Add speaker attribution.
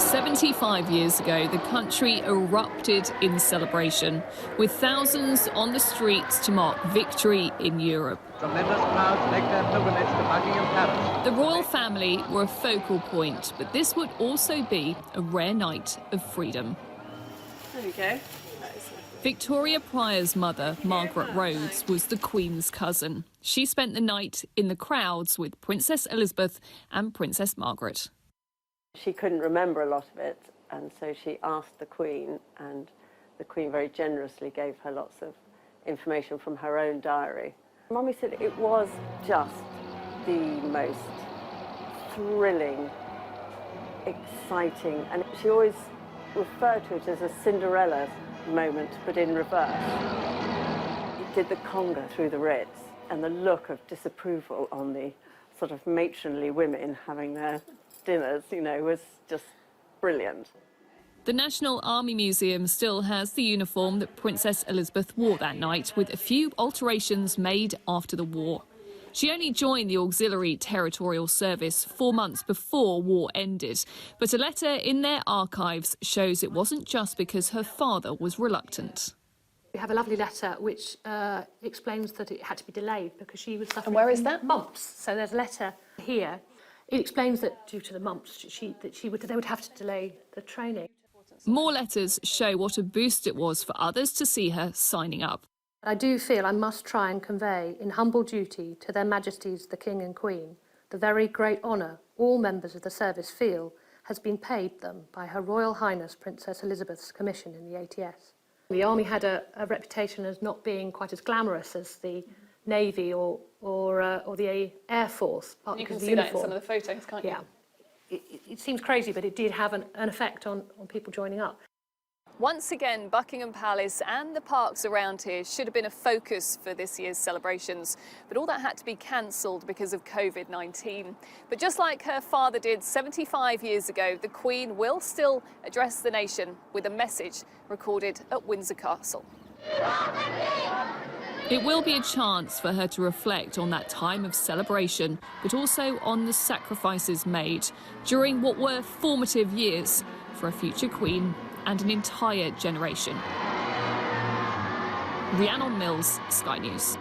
Speaker 1: 75 years ago, the country erupted in celebration, with thousands on the streets to mark victory in Europe.
Speaker 2: Tremendous crowds make their pilgrimage to Buckingham Palace.
Speaker 1: The royal family were a focal point, but this would also be a rare night of freedom.
Speaker 3: There you go.
Speaker 1: Victoria Pryor's mother, Margaret Rhodes, was the Queen's cousin. She spent the night in the crowds with Princess Elizabeth and Princess Margaret.
Speaker 3: She couldn't remember a lot of it, and so she asked the Queen, and the Queen very generously gave her lots of information from her own diary. Mummy said it was just the most thrilling, exciting, and she always referred to it as a Cinderella moment, but in reverse. It did the conga through the Reds, and the look of disapproval on the sort of matronly women having their dinners, you know, was just brilliant.
Speaker 1: The National Army Museum still has the uniform that Princess Elizabeth wore that night, with a few alterations made after the war. She only joined the Auxiliary Territorial Service 4 months before war ended, but a letter in their archives shows it wasn't just because her father was reluctant.
Speaker 4: We have a lovely letter which explains that it had to be delayed because she was suffering.
Speaker 5: And where is that?
Speaker 4: Mumps. So there's a letter here. It explains that due to the mumps, they would have to delay the training.
Speaker 1: More letters show what a boost it was for others to see her signing up.
Speaker 4: I do feel I must try and convey, in humble duty to their Majesties the King and Queen, the very great honour all members of the service feel has been paid them by Her Royal Highness Princess Elizabeth's commission in the ATS. The Army had a reputation as not being quite as glamorous as the Navy or the Air Force.
Speaker 5: You can see that in some of the photos, can't you?
Speaker 4: Yeah. It seems crazy, but it did have an effect on people joining up.
Speaker 5: Once again, Buckingham Palace and the parks around here should have been a focus for this year's celebrations, but all that had to be cancelled because of COVID-19. But just like her father did 75 years ago, the Queen will still address the nation with a message recorded at Windsor Castle.
Speaker 1: It will be a chance for her to reflect on that time of celebration, but also on the sacrifices made during what were formative years for a future Queen and an entire generation. Rhiannon Mills, Sky News.